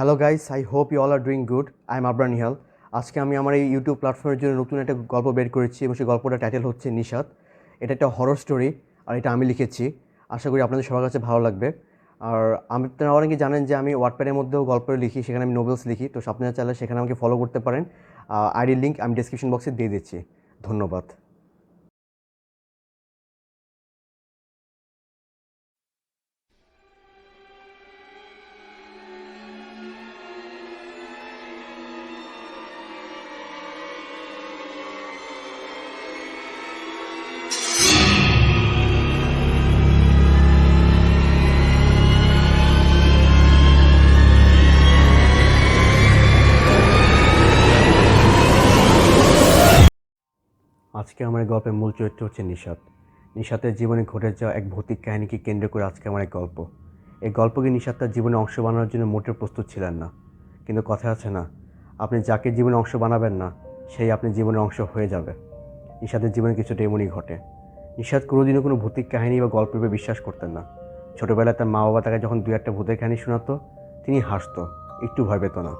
Hello guys, I hope you all are doing good. I am Abrar Nihal. আজকে আমি আমার এই ইউটিউব প্ল্যাটফর্মের জন্য নতুন একটা গল্প বের করেছি এবং সেই গল্পটার টাইটেল হচ্ছে নিশাত। এটা একটা হরর স্টোরি আর এটা আমি লিখেছি। আশা করি আপনাদের সবার কাছে ভালো লাগবে। আর আপনারা অনেকে জানেন যে আমি ওয়াটপ্যাডের মধ্যেও গল্প লিখি, সেখানে আমি নোবেলস লিখি। তো আপনারা চাইলে সেখানে আমাকে ফলো করতে পারেন। আইডির লিঙ্ক আমি ডেসক্রিপশন বক্সে দিয়ে দিচ্ছি। ধন্যবাদ। আজকে আমার গল্পের মূল চরিত্র হচ্ছে নিশাত। নিশাতের জীবনে ঘটে যাওয়া এক ভৌতিক কাহিনীকে কেন্দ্র করে আজকে আমার এক গল্প। এই গল্পকে নিশাত তার জীবনে অংশ বানানোর জন্য মোটেও প্রস্তুত ছিলেন না। কিন্তু কথা আছে না, আপনি যাকে জীবনে অংশ বানাবেন না, সেই আপনি জীবনের অংশ হয়ে যাবে। নিশাতের জীবনে কিছুটা এমনই ঘটে। নিশাত কোনোদিনও কোনো ভৌতিক কাহিনী বা গল্পে বিশ্বাস করতেন না। ছোটোবেলায় তার মা বাবা তাকে যখন দু একটা ভূতের কাহিনী শোনাতো, তিনি হাসতো, একটু ভয় পেত না।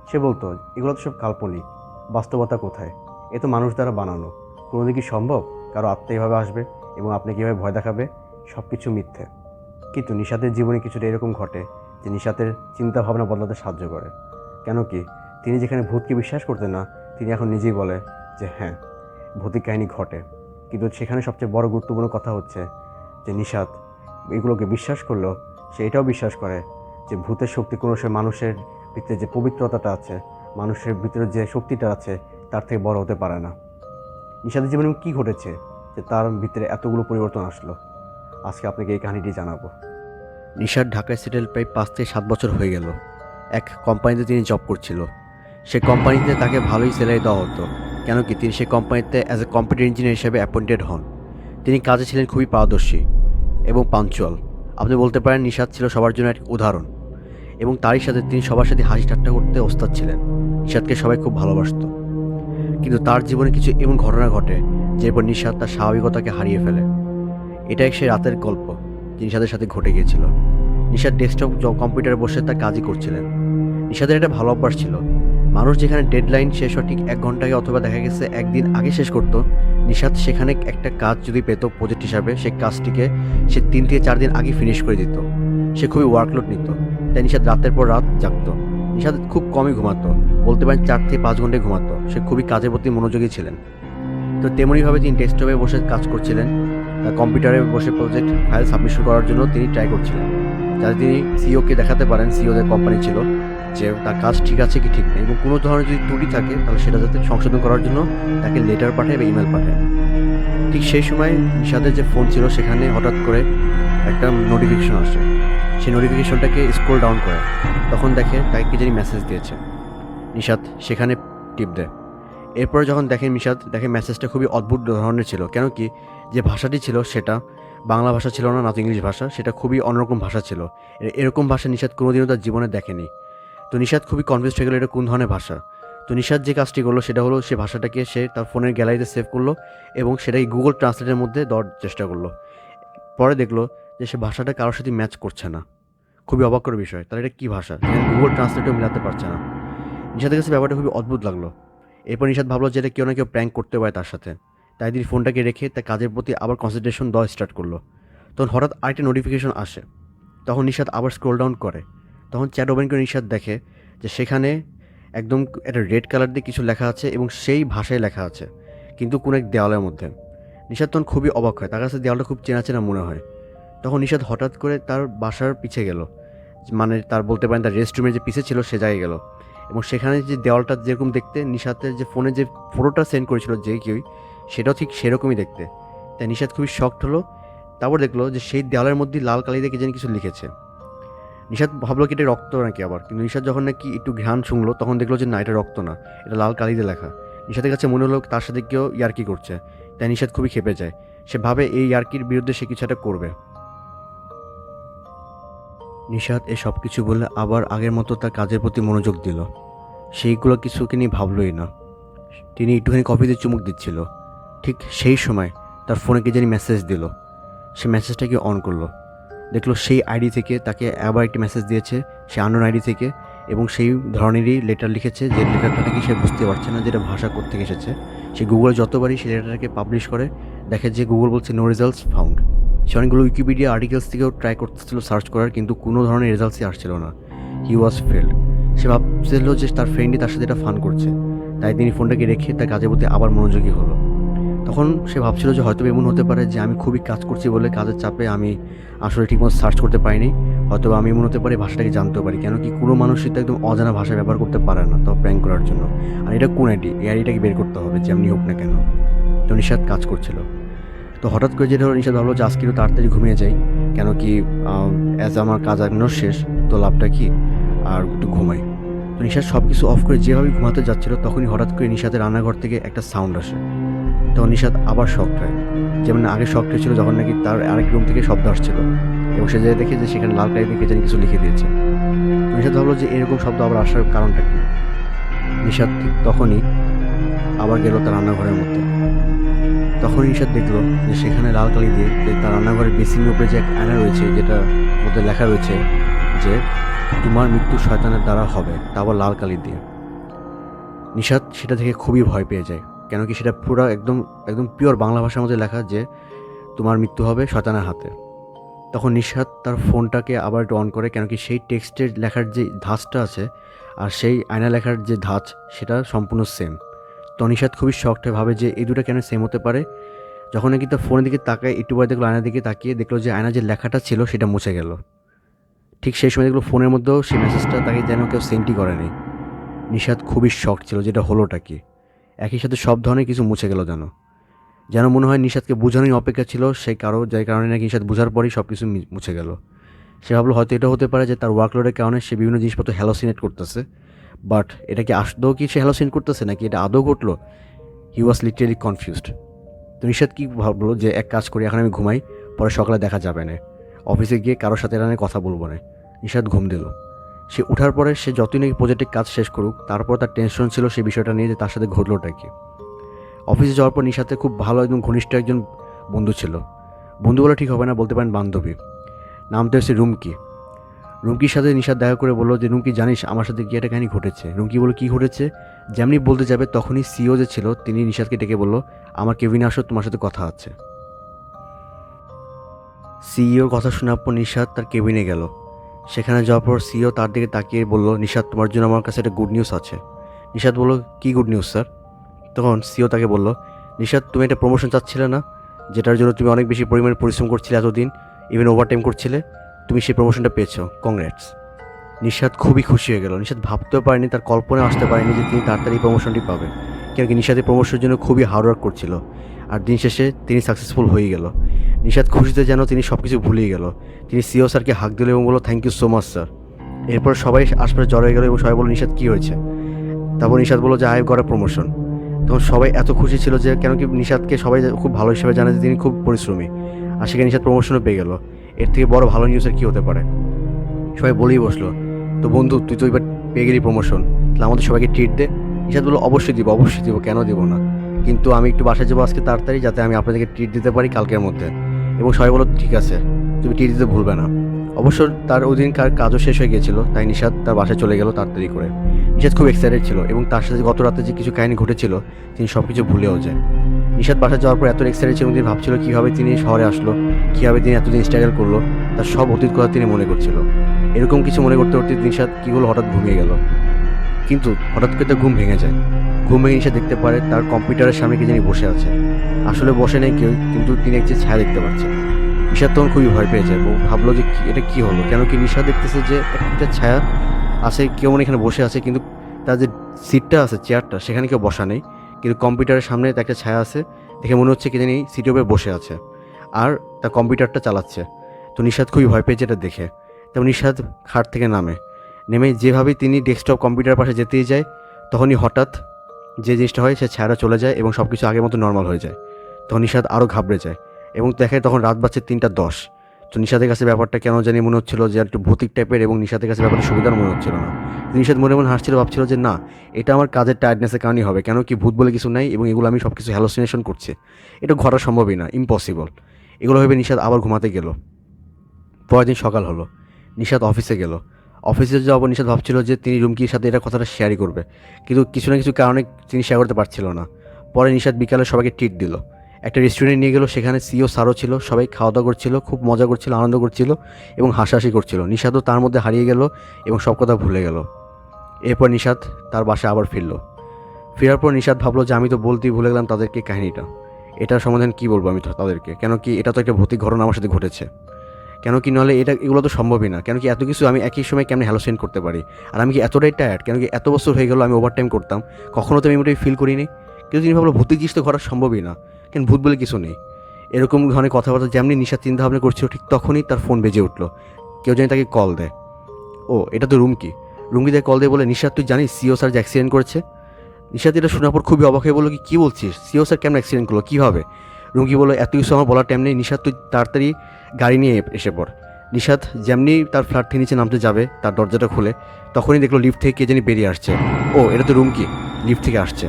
সে বলতো, এগুলো তো সব কাল্পনিক, বাস্তবতা কোথায়? এ তো মানুষ দ্বারা বানানো। কোনোদিন কি সম্ভব কারো আত্মা এভাবে আসবে এবং আপনি কীভাবে ভয় দেখাবে? সব কিছু মিথ্যে। কিন্তু নিশাতের জীবনে কিছুটা এরকম ঘটে যে নিশাতের চিন্তাভাবনা বদলাতে সাহায্য করে। কেন কি, তিনি যেখানে ভূতকে বিশ্বাস করতেন না, তিনি এখন নিজেই বলে যে হ্যাঁ, ভৌতিক কাহিনী ঘটে। কিন্তু সেখানে সবচেয়ে বড় গুরুত্বপূর্ণ কথা হচ্ছে যে নিশাত এগুলোকে বিশ্বাস করলেও সে এটাও বিশ্বাস করে যে ভূতের শক্তি কোনো সময় মানুষের ভিতরে যে পবিত্রতাটা আছে, মানুষের ভিতরে যে শক্তিটা আছে, তার থেকে বড় হতে পারে না। নিশাতের জীবনে কী ঘটেছে যে তার ভিতরে এতগুলো পরিবর্তন আসলো, আজকে আপনাকে এই কাহিনীটি জানাবো। নিশাত ঢাকায় সেটেল প্রায় 5 থেকে 7 বছর হয়ে গেল। এক কোম্পানিতে তিনি জব করছিল। সেই কোম্পানিতে তাকে ভালোই স্যালারি দেওয়া হতো। কেন কি, তিনি সেই কোম্পানিতে অ্যাজ এ কম্পিউটার ইঞ্জিনিয়ার হিসেবে অ্যাপয়েন্টেড হন। তিনি কাজে ছিলেন খুবই পারদর্শী এবং পাঞ্চুয়াল। আপনি বলতে পারেন নিশাত ছিল সবার জন্য এক উদাহরণ। এবং তারই সাথে তিনি সবার সাথে হাসি ঠাট্টা করতে ওস্তাদ ছিলেন। নিশাতকে সবাই খুব ভালোবাসত। কিন্তু তার জীবনে কিছু এমন ঘটনা ঘটে যেরপর নিশাত তার স্বাভাবিকতাকে হারিয়ে ফেলে। এটাই সে রাতের গল্প যে নিশাতের সাথে ঘটে গিয়েছিল। নিশাত ডেস্কটপ কম্পিউটারে বসে তার কাজই করছিলেন। নিশাতের একটা ভালো অভ্যাস ছিল, মানুষ যেখানে ডেডলাইন শেষ হয় ঠিক 1 ঘন্টা আগে অথবা দেখা গেছে একদিন আগে শেষ করত, নিশাত সেখানে একটা কাজ যদি পেত প্রজেক্ট হিসাবে, সেই কাজটিকে সে 3 থেকে 4 দিন আগে ফিনিশ করে দিত। সে খুবই ওয়ার্কলোড নিত, তাই নিশাত রাতের পর রাত জাগত। নিশাত খুব কমই ঘুমাতো, বলতে পারেন 4 থেকে 5 ঘন্টায় ঘুমাতো। সে খুবই কাজের প্রতি মনোযোগী ছিলেন। তো তেমনইভাবে তিনি ডেস্কটপে বসে কাজ করছিলেন। তার কম্পিউটারে বসে প্রজেক্ট ফাইল সাবমিশন করার জন্য তিনি ট্রাই করছিলেন, যাতে তিনি সিইওকে দেখাতে পারেন, সিইওদের কোম্পানি ছিল, যে তার কাজ ঠিক আছে কি ঠিক নেই, এবং কোনো ধরনের যদি ত্রুটি থাকে তাহলে সেটা যাতে সংশোধন করার জন্য তাকে লেটার পাঠায় বা ইমেল পাঠায়। ঠিক সেই সময় নিশাতের যে ফোন ছিল সেখানে হঠাৎ করে একটা নোটিফিকেশন আসে। সেই নোটিফিকেশনটাকে স্ক্রল ডাউন করে তখন দেখে তাকে কে জানি মেসেজ দিয়েছে। নিশাত সেখানে টিপ দেয়। এরপরে যখন দেখেন নিশাত দেখে মেসেজটা খুবই অদ্ভুত ধরনের ছিল। কেন কি, যে ভাষাটি ছিল সেটা বাংলা ভাষা ছিল না, না তো ইংলিশ ভাষা, সেটা খুবই অন্যরকম ভাষা ছিল। এরকম ভাষা নিশাত কোনোদিনও তার জীবনে দেখেনি। তো নিশাত খুবই কনফিউজ হয়ে গেল এটা কোন ধরনের ভাষা। তো নিশাত যে কাজটি করলো সেটা হলো সে ভাষাটাকে সে তার ফোনের গ্যালারিতে সেভ করলো এবং সেটাকে গুগল ট্রান্সলেটের মধ্যে দেওয়ার চেষ্টা করলো। পরে দেখলো যে সে ভাষাটা কারোর সাথে ম্যাচ করছে না। খুবই অবাক করার বিষয়, তাহলে এটা কী ভাষা, গুগল ট্রান্সলেটও মিলাতে পারছে না। নিশাতের কাছে ব্যাপারটা খুবই অদ্ভুত লাগলো। এরপর নিশাত ভাবলো যে এটা কেউ না কেউ প্র্যাঙ্ক করতে পারে তার সাথে। তাই তিনি ফোনটাকে রেখে তার কাজের প্রতি আবার কনসেন্ট্রেশন দেওয়া স্টার্ট করলো। তখন হঠাৎ আরেকটা নোটিফিকেশন আসে। তখন নিশাত আবার স্ক্রল ডাউন করে। তখন চ্যাট ওপেন করে নিশাত দেখে যে সেখানে একদম একটা রেড কালার দিয়ে কিছু লেখা আছে এবং সেই ভাষায় লেখা আছে, কিন্তু কোনো এক দেওয়ালের মধ্যে। নিশাত তখন খুবই অবাক হয়, তার কাছে দেওয়ালটা খুব চেনা চেনা মনে হয়। তখন নিশাত হঠাৎ করে তার বাসার পিছে গেল, মানে তার বলতে পারেন তার রেস্টরুমের যে পিছে ছিল সে জায়গায় গেল, এবং সেখানে যে দেওয়ালটা যেরকম দেখতে নিশাতের যে ফোনে যে ফটোটা সেন্ড করেছিল যে কেউই, সেটাও ঠিক সেরকমই দেখতে। তাই নিশাত খুবই শকড হলো। তারপর দেখলো যে সেই দেওয়ালের মধ্যে লাল কালি দিয়ে যেন কিছু লিখেছে। নিশাত ভাবলো কি এটা রক্ত নাকি আবার, কিন্তু নিশাত যখন নাকি একটু ঘ্রাণ শুনলো তখন দেখলো যে না, এটা রক্ত না, এটা লাল কালি দিয়ে লেখা। নিশাতের কাছে মনে হলো তার সাথে কেউ ইয়ার্কি করছে। তাই নিশাত খুবই ক্ষেপে যায়। সে ভাবে এই ইয়ার্কির বিরুদ্ধে সে কিছু একটা করবে। নিশাত এই সব কিছু বলে আবার আগের মতো তার কাজের প্রতি মনোযোগ দিল। সেইগুলো কিছুকে নিয়ে ভাবলই না। তিনি একটুখানি কফিতে চুমুক দিচ্ছিল। ঠিক সেই সময় তার ফোনে কে জানি মেসেজ দিল। সে মেসেজটাকে অন করলো, দেখলো সেই আইডি থেকে তাকে আবার একটি মেসেজ দিয়েছে, সে আননোন আইডি থেকে, এবং সেই ধরনেরই লেটার লিখেছে, যে লেটারটা নাকি সে বুঝতে পারছে না যেটা ভাষা কোত্থেকে এসেছে। সে গুগলে যতবারই সেই লেটারটাকে পাবলিশ করে দেখে যে গুগল বলছে নো রেজাল্টস ফাউন্ড। সে অনেকগুলো উইকিপিডিয়া আর্টিকেলস থেকেও ট্রাই করতেছিল সার্চ করার, কিন্তু কোনো ধরনের রেজাল্টসই আসছিল না। হি ওয়াজ ফেল্ড। সে ভাবছিল যে তার ফ্রেন্ডই তার সাথে এটা ফান করছে, তাই তিনি ফোনটাকে রেখে তার কাজের প্রতি আবার মনোযোগী হলো। তখন সে ভাবছিল যে হয়তো এমন হতে পারে যে আমি খুবই কাজ করছি বলে কাজের চাপে আমি আসলে ঠিকমতো সার্চ করতে পারিনি, হয়তো আমি এমন হতে পারি ভাষাটাকে জানতেও পারি, কেন কি কোনো মানুষই তো একদম অজানা ভাষা ব্যবহার করতে পারে না, তাও প্র্যাঙ্ক করার জন্য। আর এটা কোন আইডি, এই আইডিটাকে বের করতে হবে যেমনি হোক না কেন। তো নিশাদ কাজ করছিল। তো হঠাৎ করে যেটা হলো, নিশাদ ভাবলো যে আজকে একটু তাড়াতাড়ি ঘুমিয়ে যাই, কেন কি অ্যাজ আমার কাজ এখনো শেষ, তো লাভটা কি, আর একটু ঘুমাই। তো নিশাদ সব কিছু অফ করে যেভাবে ঘুমাতে যাচ্ছিল তখনই হঠাৎ করে নিশাদের রান্নাঘর থেকে একটা সাউন্ড আসে। তখন নিশাদ আবার শকড হয়, যেমন আগে শকড হয়েছিল যখন নাকি তার আরেক রুম থেকে শব্দ আসছিল এবং সে যে দেখে যে সেখানে লাল কালি দেখে যেন কিছু লিখে দিয়েছে। তো নিশাদ ভাবলো যে এরকম শব্দ আবার আসার কারণটা কি। নিশাদ ঠিক তখনই আবার গেল তার রান্নাঘরের মধ্যে। তখন নিশাদ দেখলো যে সেখানে লাল কালি দিয়ে যে তার রান্নাঘরের বেসিনের উপরে যে এক আয়না রয়েছে, যেটার মধ্যে লেখা রয়েছে যে তোমার মৃত্যু শয়তানের দ্বারা হবে, তা আবার লাল কালি দিয়ে। নিশাদ সেটা থেকে খুবই ভয় পেয়ে যায়, কেন কি সেটা পুরো একদম একদম পিওর বাংলা ভাষার মধ্যে লেখা যে তোমার মৃত্যু হবে শয়তানের হাতে। তখন নিশাদ তার ফোনটাকে আবার একটু অন করে, কেন কি সেই টেক্সটের লেখার যে ধাঁচটা আছে আর সেই আয়না লেখার যে ধাঁচ সেটা সম্পূর্ণ সেম। তো নিশাদ খুবই শকড হয়ে ভাবে যে এই দুটো কেন সেম হতে পারে। যখন নাকি তার ফোনের দিকে তাকায়, একটু পরে দেখলো আয়নার দিকে তাকিয়ে দেখলো যে আয়নার যে লেখাটা ছিল সেটা মুছে গেল। ঠিক সেই সময় দেখলো ফোনের মধ্যেও সেই মেসেজটা তাকে যেন কেউ সেন্ডই করেনি। নিশাদ খুবই শকড ছিল যেটা হলোটা কি। একই সাথে সব ধরনের কিছু মুছে গেল, যেন মনে হয় নিশাদকে বোঝানোই অপেক্ষা ছিল সেই যার কারণে নাকি নিশাদ বোঝার পরেই সব কিছু মুছে গেল। সে ভাবলো হয়তো এটা হতে পারে যে তার ওয়ার্কলোডের কারণে সে বিভিন্ন জিনিসপত্র হ্যালোসিনেট করতেছে, বাট এটা কি আদৌ কি সে হ্যালোসিনেট করতেছে নাকি এটা আদৌ ঘটলো? হি ওয়াজ লিটারেলি কনফিউজড। তো নিশাদ কি ভাবলো যে এক কাজ করি, এখন আমি ঘুমাই, পরে সকালে দেখা যাবে না, অফিসে গিয়ে কারোর সাথে এটা নিয়ে কথা বলবো না। নিশাদ ঘুম দিল। সে উঠার পরে সে যতই নাকি প্রজেক্টের কাজ শেষ করুক, তারপর তার টেনশন ছিল সেই বিষয়টা নিয়ে যে তার সাথে ঘটলোটা কি। অফিসে যাওয়ার পর নিশাতে খুব ভালো একদম ঘনিষ্ঠ একজন বন্ধু ছিল, বন্ধু বলে ঠিক হবে না, বলতে পারেন বান্ধবী, নামটা হচ্ছে রুমকি। রুমকির সাথে নিশাদ দেখা করে বললো যে রুমকি জানিস আমার সাথে কি একটা কাহিনী ঘটেছে। রুমকি বলল কী ঘটেছে। যেমনি বলতে যাবে তখনই সিও যে ছিল তিনি নিশাদকে ডেকে বলল আমার কেবিনে আসো, তোমার সাথে কথা আছে। সিইওর কথা শোনার পর নিশাদ তার কেবিনে গেল। সেখানে যাওয়ার পর সিইও তার দিকে তাকিয়ে বলল নিশাদ তোমার জন্য আমার কাছে একটা গুড নিউজ আছে। নিশাদ বলল কী গুড নিউজ স্যার। তখন সিও তাকে বলল নিশাদ তুমি একটা প্রমোশন চাচ্ছিলে না, যেটার জন্য তুমি অনেক বেশি পরিমাণে পরিশ্রম করছিলে এতদিন, ইভেন ওভারটাইম করছিলে, তুমি সেই প্রমোশনটা পেয়েছো, কংগ্রেটস। নিশাদ খুবই খুশি হয়ে গেল। নিশাদ ভাবতেও পারেনি, তার কল্পনায় আসতে পারেনি যে তিনি তাড়াতাড়ি প্রমোশনটি পাবে, কেন কি নিশাদ এই প্রমোশনের জন্য খুবই হার্ডওয়ার্ক করছিল। আর দিন শেষে তিনি সাকসেসফুল হয়ে গেল। নিশাদ খুশিতে যেন তিনি সব কিছু ভুলেই গেল। তিনি সিও স্যারকে হাঁক দিল এবং বলল thank you so much sir. এরপর সবাই আশপাশে জড়ো হয়ে গেল এবং সবাই বলল নিশাদ কী হয়েছে। তারপর নিশাদ বলল যে I have got a promotion. তখন সবাই এত খুশি ছিল যে কেন কি নিশাদকে সবাই খুব ভালো হিসেবে জানে যে তিনি খুব পরিশ্রমী, আর সেখানে নিশাদ প্রমোশনও পেয়ে গেল। এর থেকে বড় ভালো নিউজের কী হতে পারে। সবাই বলেই বসলো তো বন্ধু তুই তো এবার পেয়ে গেলি প্রমোশন, তাহলে আমাদের সবাইকে ট্রিট দে। নিশাদ বললো অবশ্যই দিব, অবশ্যই দিব, কেন দিব না, কিন্তু আমি একটু বাসায় যাবো আজকে তাড়াতাড়ি, যাতে আমি আপনাদেরকে ট্রিট দিতে পারি কালকের মধ্যে। এবং সবাই বললো ঠিক আছে, তুমি ট্রিট দিতে ভুলবে না। অবশ্য তার ওই দিনকার কাজও শেষ হয়ে গিয়েছিল, তাই নিশাদ তার বাসায় চলে গেল তাড়াতাড়ি করে। নিশাদ খুব এক্সাইটেড ছিল এবং তার সাথে গত রাতে যে কিছু কাহিনী ঘটেছিল তিনি সব কিছু ভুলেও যায়। নিশাদ বাসায় যাওয়ার পর এত এক্সাইটেড ছিল, তিনি ভাবছিল কীভাবে তিনি শহরে আসলো, কীভাবে তিনি এতদিন স্ট্রাগল করলো, তার সব অতীত কথা তিনি মনে করছিল। এরকম কিছু মনে করতে করতে নিশাদ কী হলো, হঠাৎ ঘুমিয়ে গেল। কিন্তু হঠাৎ করে তার ঘুম ভেঙে যায়। ঘুম ভেঙে নিশাদ দেখতে পারে তার কম্পিউটারের সামনে কে জানি বসে আছে। আসলে বসে নেই কেউ, কিন্তু তিনি একটি ছায়া দেখতে পাচ্ছে। নিশাদ তখন খুবই ভয় পেয়ে যায়, ভাবলো যে এটা কী হলো, কেন কি নিশাদ দেখতেছে যে একটা ছায়া আছে, কেউ মানে এখানে বসে আছে, কিন্তু তার যে সিটটা আছে চেয়ারটা সেখানে কেউ বসা নেই, কিন্তু কম্পিউটারের সামনে একটা ছায়া আছে, দেখে মনে হচ্ছে কে জানি সিটের উপরে বসে আছে আর তার কম্পিউটারটা চালাচ্ছে। তো নিশাদ খুবই ভয় পেয়েছে এটা দেখে। তেমন নিশাদ খাট থেকে নেমে যেভাবেই তিনি ডেস্কটপ কম্পিউটারের পাশে যেতেই যায়, তখনই হঠাৎ যে জিনিসটা হয় সে ছায়াটা চলে যায় এবং সব কিছু আগের মতো নর্মাল হয়ে যায়। তখন নিশাদ আরও ঘাবড়ে যায় এবং দেখে তখন রাত বাজছে 3:10। তো নিশাদের কাছে ব্যাপারটা কেন জানি মনে হচ্ছিল যে একটু ভৌতিক টাইপের, এবং নিশাদের কাছে ব্যাপারটা সুবিধার মনে হচ্ছিল না। নিশাদ মনে মনে হাসছিল, ভাবছিল যে না, এটা আমার কাজের টায়ার্ডনেসের কারণেই হবে, কেন কি ভূত বলে কিছু নাই এবং এগুলো আমি সব কিছু হ্যালোসিনেশন করছি, এটা ঘটা সম্ভবই না, ইম্পসিবল। এগুলো ভেবে নিশাদ আবার ঘুমাতে গেল। পরের দিন সকাল হলো, নিশাদ অফিসে গেল। অফিসে যাওয়ার পর নিশাত ভাবছিল যে তিনি রুমকির সাথে এটা কথাটা শেয়ারই করবে, কিন্তু কিছু না কিছু কারণে তিনি শেয়ার করতে পারছিল না। পরে নিশাত বিকালে সবাইকে ট্রিট দিল, একটা রেস্টুরেন্টে নিয়ে গেল, সেখানে সিও স্যারও ছিল, সবাই খাওয়া দাওয়া করছিল, খুব মজা করছিল, আনন্দ করছিল এবং হাসাহাসি করছিল। নিশাতও তার মধ্যে হারিয়ে গেল এবং সব কথা ভুলে গেল। এরপর নিশাত তার বাসায় আবার ফিরল। ফেরার পর নিশাত ভাবলো যে আমি তো বলতেই ভুলে গেলাম তাদেরকে কাহিনীটা, এটার সমাধান কী বলবো আমি তাদেরকে, কেন কি এটা তো একটা ভৌতিক ঘটনা আমার সাথে ঘটেছে, কেন কি নাহলে এগুলো তো সম্ভবই না, কেন কি এত কিছু আমি একই সময় কেমন হ্যালোসিনেট করতে পারি, আর আমি কি এতটাই টায়ার্ড, কেন কি এত বছর হয়ে গেলো আমি ওভারটাইম করতাম, কখনো তো আমি মোটাই ফিল করিনি। কিন্তু তিনি ভাবলো ভৌতিক জিনিস তো ঘটা সম্ভবই না, কেন ভূত বলে কিছু নেই। এরকম ধরনের কথাবার্তা যেমনি নিশাত চিন্তা ভাবনা করছিল, ঠিক তখনই তার ফোন বেজে উঠলো। কেউ জানি তাকে কল দেয়। ও, এটা তো রুমকি। রুমকি তাকে কল দিয়ে বলে, নিশাত তুই জানিস সিও স্যার যে অ্যাক্সিডেন্ট করেছে। নিশাত এটা শোনার পর খুবই অবাক হয়ে বললো, কি বলছিস, সিও স্যার কেমন অ্যাক্সিডেন্ট করলো, কীভাবে? রুমকি বললো, এত কিছু আমার বলার টাইম নেই, নিশাত তুই তাড়াতাড়ি গাড়ি নিয়ে এসে পড়। নিশাত যেমনি তার ফ্ল্যাট থেকে নিচে নামতে যাবে, তার দরজাটা খুলে তখনই দেখলো লিফট থেকে কে জানি বেরিয়ে আসছে। ও, এটা তো রুমকি লিফট থেকে আসছে।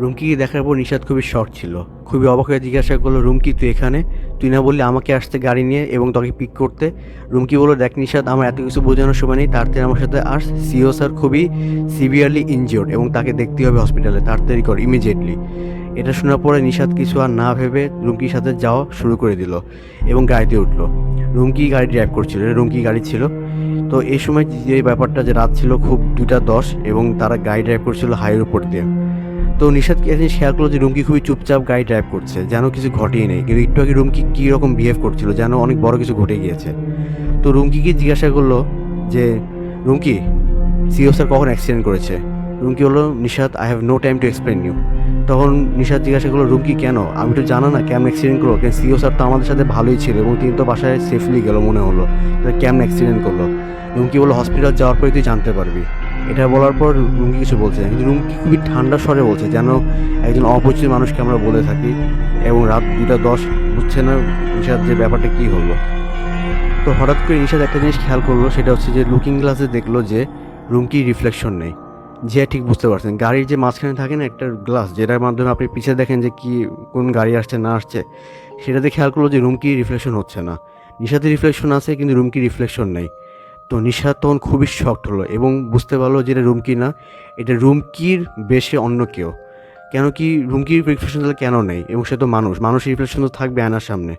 রুমকিকে দেখার পর নিশাত খুবই শক ছিল, খুবই অবাক হয়ে জিজ্ঞাসা করলো, রুমকি তুই এখানে, তুই না বললি আমাকে আসতে গাড়ি নিয়ে এবং তোকে পিক করতে। রুমকি বললো, দেখ নিশাত, আমার এত কিছু বোঝানোর সময় নেই, তাড়াতাড়ি আমার সাথে আস, সিও স্যার খুবই সিভিয়ারলি ইনজিওর্ড এবং তাকে দেখতে হবে হসপিটালে, তাড়াতাড়ি কর ইমিডিয়েটলি। এটা শোনার পরে নিশাত কিছু আর না ভেবে রুমকির সাথে যাওয়া শুরু করে দিল এবং গাড়িতে উঠলো। রুমকি গাড়ি ড্রাইভ করছিল, রুমকি গাড়ি ছিল। তো এই সময় যে ব্যাপারটা, যে রাত ছিল খুব 2টা 10 এবং তারা গাড়ি ড্রাইভ করছিল হাইওয়ের উপর দিয়ে। তো নিশাদকে এসে শেয়ার করলো যে রুমকি খুবই চুপচাপ গাড়ি ড্রাইভ করছে, যেন কিছু ঘটেই নেই, কিন্তু একটু আগে রুমকি কী রকম বিহেভ করছিল, যেন অনেক বড় কিছু ঘটে গিয়েছে। তো রুমকিকে জিজ্ঞাসা করলো যে, রুমকি, সিও স্যার কখন অ্যাক্সিডেন্ট করেছে? রুমকি বললো, Nishat, I have no time to explain you. তখন নিশাত জিজ্ঞাসা করলো, রুমকি কেন, আমি তো জানা না কেমন অ্যাক্সিডেন্ট করলো, কেন সিও স্যার তো আমাদের সাথে ভালোই ছিল এবং তিনি তো বাসায় সেফলি গেল মনে হলো, কেমন অ্যাক্সিডেন্ট করলো? রুমকি বললো, হসপিটাল যাওয়ার পরে তুই জানতে পারবি। এটা বলার পর রুমকি কিছু বলছে না, কিন্তু রুমকি খুবই ঠান্ডা স্বরে বলছে, যেন একজন অপরিচিত মানুষকে আমরা বলে থাকি, এবং রাত 2টা 10 বুঝছে না নিশাত যে ব্যাপারটা কী হলো। তো হঠাৎ করে নিশাত একটা জিনিস খেয়াল করলো, সেটা হচ্ছে যে লুকিং গ্লাসে দেখলো যে রুমকির রিফ্লেকশন নেই। যে ঠিক বুঝতে পারছেন, গাড়ির যে মাঝখানে থাকে না একটা গ্লাস, যেটার মাধ্যমে আপনি পিছিয়ে দেখেন যে কি কোন গাড়ি আসছে না আসছে, সেটাতে খেয়াল করলো যে রুমকির রিফ্লেকশন হচ্ছে না। নিশাতের রিফ্লেকশন আছে কিন্তু রুমকির রিফ্লেকশন নেই। তো নিশাত তখন খুবই শকড হলো এবং বুঝতে পারলো যে এটা রুমকি না, এটা রুমকির বেশে অন্য কেউ। কেন কি রুমকির রিফ্লেকশন তাহলে কেন নেই, এবং সে তো মানুষের রিফ্লেকশন তো থাকবে আয়নার সামনে।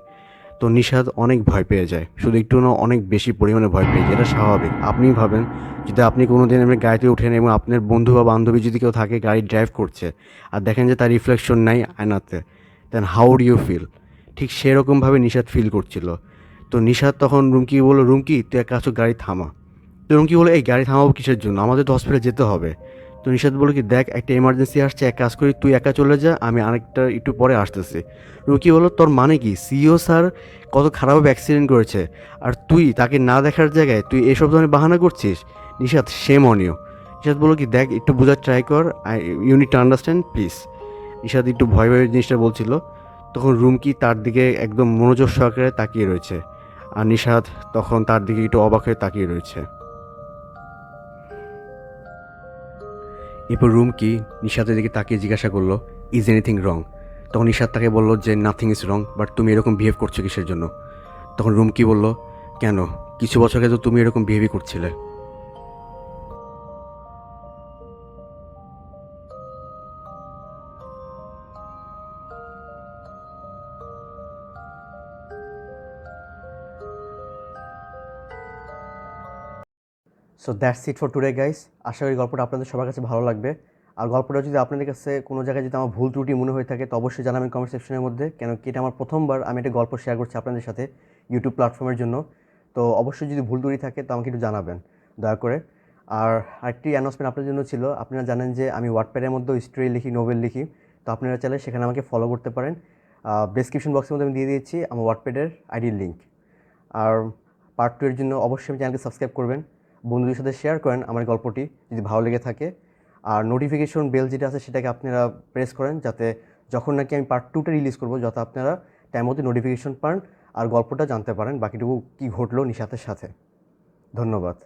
তো নিশাত অনেক ভয় পেয়ে যায়, শুধু একটু না, অনেক বেশি পরিমাণে ভয় পেয়ে যায়। এটা স্বাভাবিক। আপনি ভাবেন, যদি আপনি কোনো দিন এমনি গাড়িতে ওঠেন এবং আপনার বন্ধু বা বান্ধবী যদি কেউ থাকে গাড়ি ড্রাইভ করছে আর দেখেন যে তার রিফ্লেকশন নাই আয়নাতে, then how do you feel? ঠিক সেরকমভাবে নিশাত ফিল করছিল। তো নিশাত তখন রুমকি বললো, রুমকি তুই এক কাজ কর, গাড়ি থামা। তো রুমকি বললো, এই গাড়ি থামাবো কিসের জন্য, আমাদের তো হসপিটালে যেতে হবে। তো নিশাত বললো, কি দেখ, একটা এমার্জেন্সি আসছে, এক কাজ করি, তুই একা চলে যা, আমি আরেকটা একটু পরে আসতেছি। রুমকি বললো, তোর মানে কি, সিও স্যার কত খারাপভাবে অ্যাক্সিডেন্ট করেছে আর তুই তাকে না দেখার জায়গায় তুই এসব ধরনের বাহানা করছিস? Nishat, shame on you. Nishat বললো, কি দেখ, একটু বোঝার ট্রাই কর, you need to understand please. Nishat একটু ভয় ভয় জিনিসটা বলছিল। তখন রুমকি তার দিকে একদম মনোযোগ সহকারে তাকিয়ে রয়েছে, আর নিশাত তখন তার দিকে একটু অবাক হয়ে তাকিয়ে রয়েছে। এরপর রুমকি নিশাতের দিকে তাকিয়ে জিজ্ঞাসা করলো, ইজ এনিথিং রং? তখন নিশাত তাকে বললো যে নাথিং ইজ রং, বাট তুমি এরকম বিহেভ করছো কিসের জন্য? তখন রুমকি বলল, কেন, কিছু বছর আগে তো তুমি এরকম বিহেভই করছিলে। So that's it for today guys. আশা করি গল্পটা আপনাদের সবার কাছে ভালো লাগবে। আর গল্পটা যদি আপনাদের কাছে কোনো জায়গায় যদি আমার ভুল ত্রুটি মনে হয়ে থাকে, তো অবশ্যই জানাবেন কমেন্ট সেকশনের মধ্যে, কেন কি এটা আমার প্রথমবার আমি একটা গল্প শেয়ার করছি আপনাদের সাথে ইউটিউব প্ল্যাটফর্মের জন্য। তো অবশ্যই যদি ভুল ত্রুটি থাকে তো আমাকে একটু জানাবেন দয়া করে। আর আরেকটি অ্যানাউন্সমেন্ট আপনাদের জন্য ছিল, আপনারা জানেন যে আমি ওয়াটপ্যাডের মধ্যে স্টোরি লিখি, নোবেল লিখি। তো আপনারা চাইলে সেখানে আমাকে ফলো করতে পারেন। ডেসক্রিপশন বক্সের মধ্যে আমি দিয়ে দিয়েছি আমার ওয়াটপ্যাডের আইডির লিঙ্ক। আর পার্ট 2 এর জন্য অবশ্যই আমি চ্যানেলকে সাবস্ক্রাইব করবেন, বন্ধুদের সাথে শেয়ার করেন আমার গল্পটি যদি ভালো লেগে থাকে। আর নোটিফিকেশন বেল যেটা আছে সেটাকে আপনারা প্রেস করেন, যাতে যখন নাকি আমি পার্ট 2টা রিলিজ করবো, যাতে আপনারা টাইম মতো নোটিফিকেশন পান আর গল্পটা জানতে পারেন বাকিটুকু কী ঘটলো নিশাতের সাথে। ধন্যবাদ।